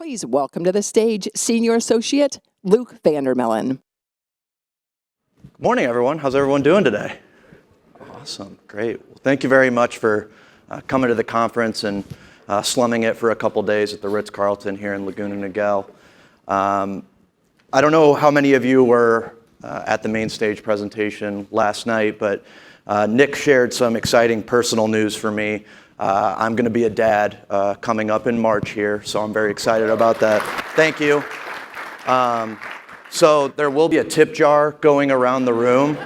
Please welcome to the stage Senior Associate Luke Vandermillen. Good morning, everyone. How's everyone doing today? Awesome. Great. Well, thank you very much for coming to the conference and slumming it for a couple days at the Ritz-Carlton here in Laguna Niguel. I don't know how many of you were at the main stage presentation last night, but Nick shared some exciting personal news for me. I'm going to be a dad coming up in March here, so I'm very excited about that. Thank you. So there will be a tip jar going around the room.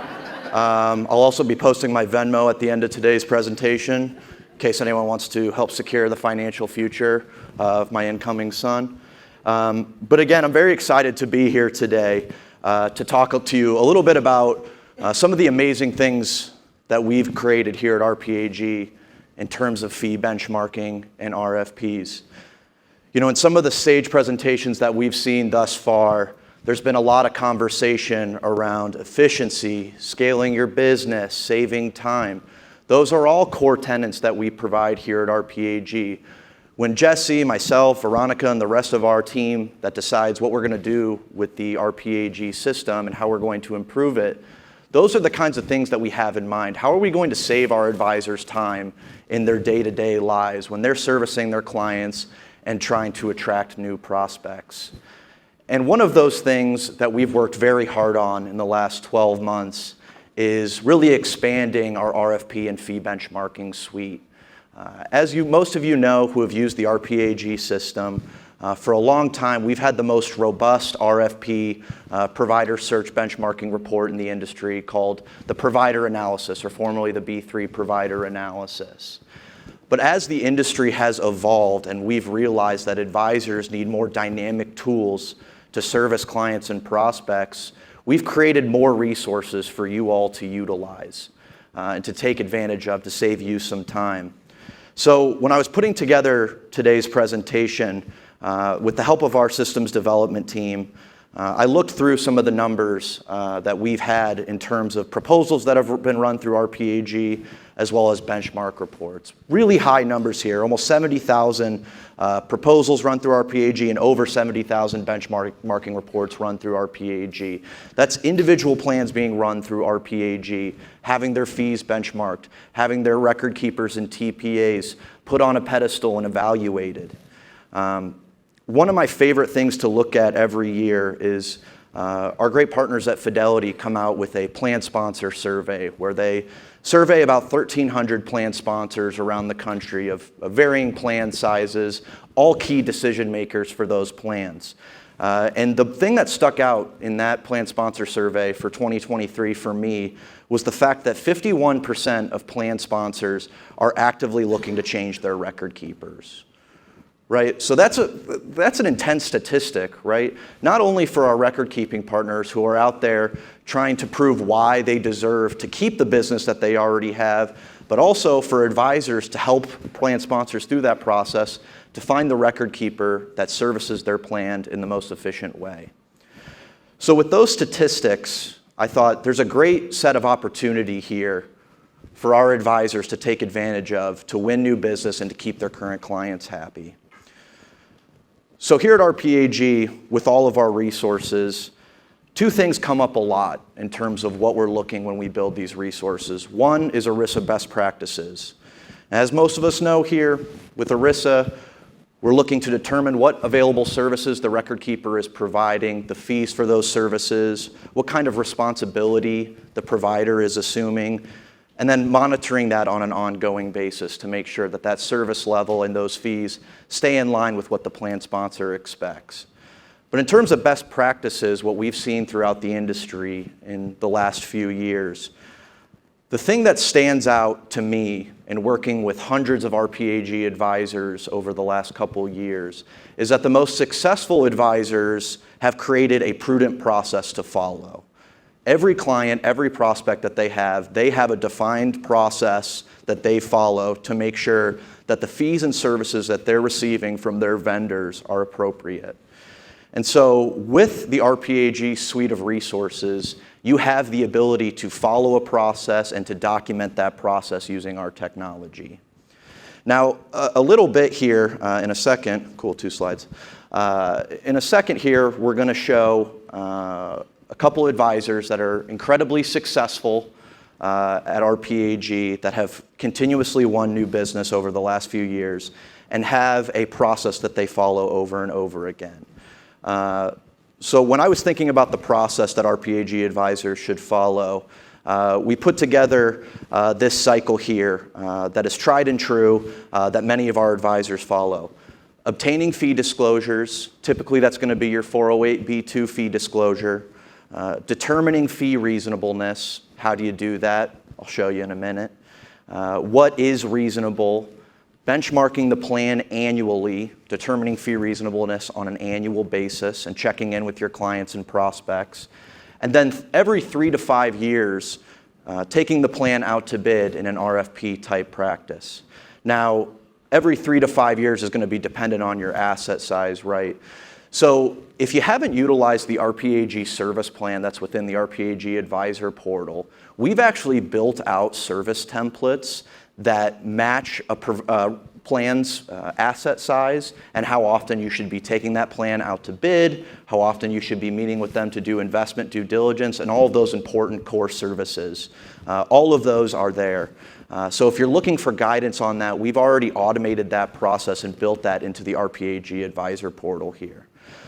I'll also be posting my Venmo at the end of today's presentation in case anyone wants to help secure the financial future of my incoming son. But again, I'm very excited to be here today to talk to you a little bit about some of the amazing things that we've created here at RPAG in terms of fee benchmarking and RFPs. You know, in some of the stage presentations that we've seen thus far, there's been a lot of conversation around efficiency, scaling your business, saving time. Those are all core tenets that we provide here at RPAG. When Jesse, myself, Veronica, and the rest of our team that decides what we're going to do with the RPAG system and how we're going to improve it, those are the kinds of things that we have in mind. How are we going to save our advisors time in their day-to-day lives when they're servicing their clients and trying to attract new prospects? And one of those things that we've worked very hard on in the last 12 months is really expanding our RFP and fee benchmarking suite. As most of you know who have used the RPAG system, for a long time, we've had the most robust RFP provider search benchmarking report in the industry called the Provider Analysis, or formerly the B3 Provider Analysis. But as the industry has evolved and we've realized that advisors need more dynamic tools to service clients and prospects, we've created more resources for you all to utilize and to take advantage of to save you some time. So when I was putting together today's presentation, with the help of our systems development team, I looked through some of the numbers that we've had in terms of proposals that have been run through RPAG, as well as benchmark reports. Really high numbers here, almost 70,000 proposals run through RPAG and over 70,000 benchmarking reports run through RPAG. That's individual plans being run through RPAG, having their fees benchmarked, having their record keepers and TPAs put on a pedestal and evaluated. One of my favorite things to look at every year is our great partners at Fidelity come out with a plan sponsor survey where they survey about 1,300 plan sponsors around the country of varying plan sizes, all key decision makers for those plans. And the thing that stuck out in that plan sponsor survey for 2023 for me was the fact that 51% of plan sponsors are actively looking to change their record keepers. Right? So that's an intense statistic, right? Not only for our record-keeping partners who are out there trying to prove why they deserve to keep the business that they already have, but also for advisors to help plan sponsors through that process to find the record keeper that services their plan in the most efficient way. So with those statistics, I thought there's a great set of opportunity here for our advisors to take advantage of to win new business and to keep their current clients happy. So here at RPAG, with all of our resources, two things come up a lot in terms of what we're looking when we build these resources. One is ERISA best practices. As most of us know here, with ERISA, we're looking to determine what available services the record keeper is providing, the fees for those services, what kind of responsibility the provider is assuming, and then monitoring that on an ongoing basis to make sure that that service level and those fees stay in line with what the plan sponsor expects. But in terms of best practices, what we've seen throughout the industry in the last few years, the thing that stands out to me in working with hundreds of RPAG advisors over the last couple years is that the most successful advisors have created a prudent process to follow. Every client, every prospect that they have a defined process that they follow to make sure that the fees and services that they're receiving from their vendors are appropriate. And so with the RPAG suite of resources, you have the ability to follow a process and to document that process using our technology. Now, a little bit here in a second, cool, 2 slides. In a second here, we're going to show a couple advisors that are incredibly successful at RPAG that have continuously won new business over the last few years and have a process that they follow over and over again. So when I was thinking about the process that RPAG advisors should follow, we put together this cycle here that is tried and true that many of our advisors follow. Obtaining fee disclosures, typically that's going to be your 408B2 fee disclosure. Determining fee reasonableness, how do you do that? I'll show you in a minute. What is reasonable? Benchmarking the plan annually, determining fee reasonableness on an annual basis and checking in with your clients and prospects. And then every 3 to 5 years, taking the plan out to bid in an RFP type practice. Now, every 3 to 5 years is going to be dependent on your asset size, right? So if you haven't utilized the RPAG service plan that's within the RPAG Advisor portal, we've actually built out service templates that match a plan's asset size and how often you should be taking that plan out to bid, how often you should be meeting with them to do investment due diligence, and all of those important core services. All of those are there. So if you're looking for guidance on that, we've already automated that process and built that into the RPAG Advisor portal here.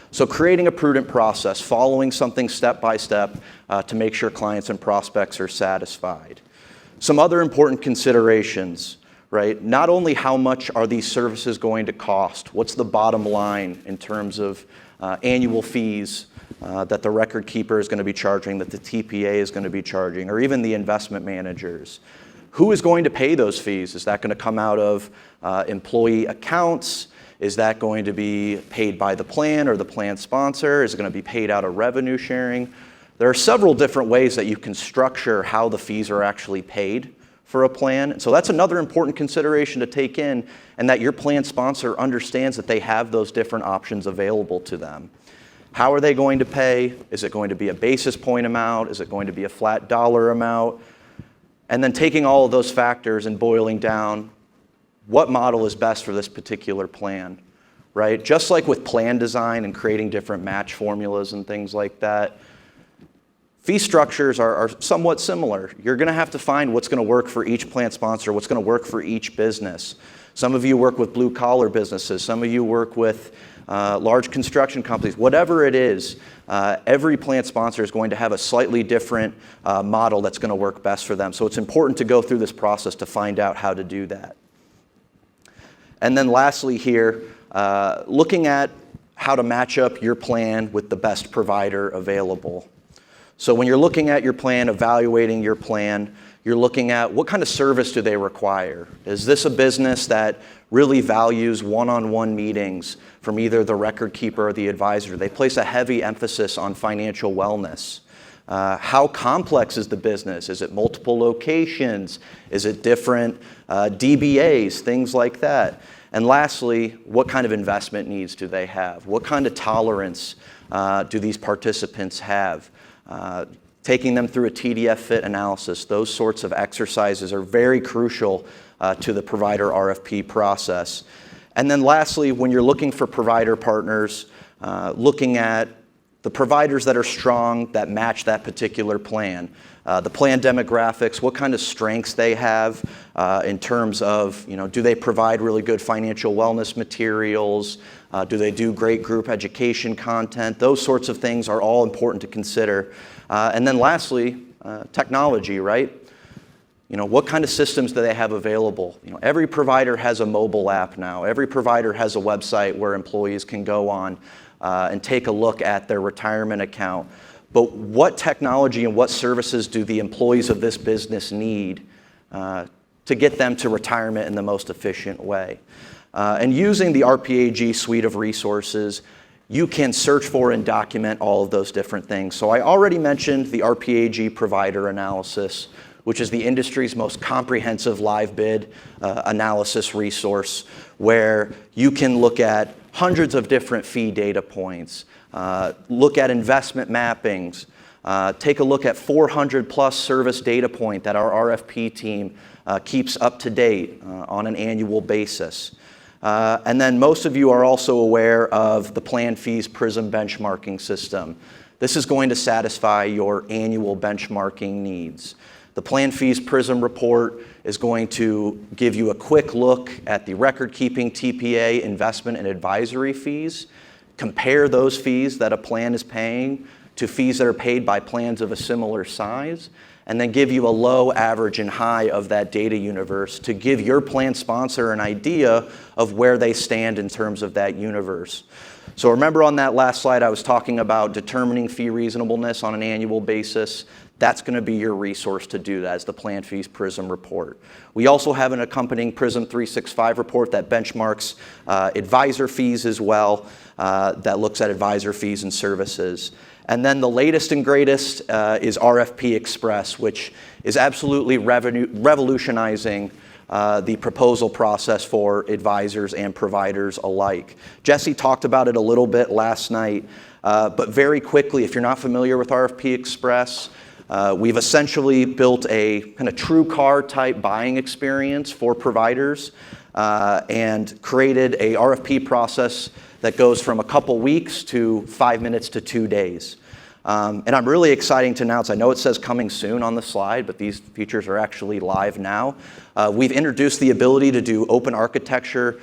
So creating a prudent process, following something step by step to make sure clients and prospects are satisfied. Some other important considerations, right? Not only how much are these services going to cost, what's the bottom line in terms of annual fees that the record keeper is going to be charging, that the TPA is going to be charging, or even the investment managers. Who is going to pay those fees? Is that going to come out of employee accounts? Is that going to be paid by the plan or the plan sponsor? Is it going to be paid out of revenue sharing? There are several different ways that you can structure how the fees are actually paid for a plan. So that's another important consideration to take in, and that your plan sponsor understands that they have those different options available to them. How are they going to pay? Is it going to be a basis point amount? Is it going to be a flat dollar amount? And then taking all of those factors and boiling down, what model is best for this particular plan, right? Just like with plan design and creating different match formulas and things like that, fee structures are somewhat similar. You're going to have to find what's going to work for each plan sponsor, what's going to work for each business. Some of you work with blue-collar businesses. Some of you work with large construction companies. Whatever it is, every plan sponsor is going to have a slightly different model that's going to work best for them. So it's important to go through this process to find out how to do that. And then lastly here, looking at how to match up your plan with the best provider available. So when you're looking at your plan, evaluating your plan, you're looking at what kind of service do they require? Is this a business that really values one-on-one meetings from either the record keeper or the advisor? They place a heavy emphasis on financial wellness. How complex is the business? Is it multiple locations? Is it different DBAs, things like that? And lastly, what kind of investment needs do they have? What kind of tolerance do these participants have? Taking them through a TDF fit analysis, those sorts of exercises are very crucial to the provider RFP process. And then lastly, when you're looking for provider partners, looking at the providers that are strong, that match that particular plan. The plan demographics, what kind of strengths they have in terms of, do they provide really good financial wellness materials? Do they do great group education content? Those sorts of things are all important to consider. And then lastly, technology, right? What kind of systems do they have available? Every provider has a mobile app now. Every provider has a website where employees can go on and take a look at their retirement account. But what technology and what services do the employees of this business need to get them to retirement in the most efficient way? And using the RPAG suite of resources, you can search for and document all of those different things. So I already mentioned the RPAG Provider Analysis, which is the industry's most comprehensive live bid analysis resource, where you can look at hundreds of different fee data points, look at investment mappings, Take a look at 400 plus service data point that our RFP team keeps up to date on an annual basis. And then most of you are also aware of the Plan Fees Prism benchmarking system. This is going to satisfy your annual benchmarking needs. The Plan Fees Prism report is going to give you a quick look at the record-keeping TPA investment and advisory fees, compare those fees that a plan is paying to fees that are paid by plans of a similar size, and then give you a low, average, and high of that data universe to give your plan sponsor an idea of where they stand in terms of that universe. So remember on that last slide I was talking about determining fee reasonableness on an annual basis. That's going to be your resource to do that, is the Plan Fees Prism report. We also have an accompanying Prism 365 report that benchmarks advisor fees as well, that looks at advisor fees and services. And then the latest and greatest is RFP Express, which is absolutely revolutionizing the proposal process for advisors and providers alike. Jesse talked about it a little bit last night, but very quickly, if you're not familiar with RFP Express, we've essentially built a kind of true car type buying experience for providers and created a RFP process that goes from a couple weeks to 5 minutes to 2 days. And I'm really excited to announce, I know it says coming soon on the slide, but these features are actually live now. We've introduced the ability to do open architecture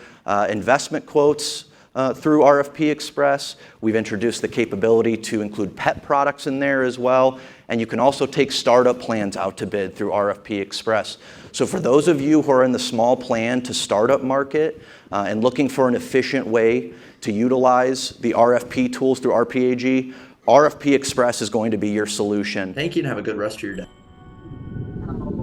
investment quotes through RFP Express. We've introduced the capability to include pet products in there as well. And you can also take startup plans out to bid through RFP Express. So for those of you who are in the small plan to startup market and looking for an efficient way to utilize the RFP tools through RPAG, RFP Express is going to be your solution. Thank you and have a good rest of your day.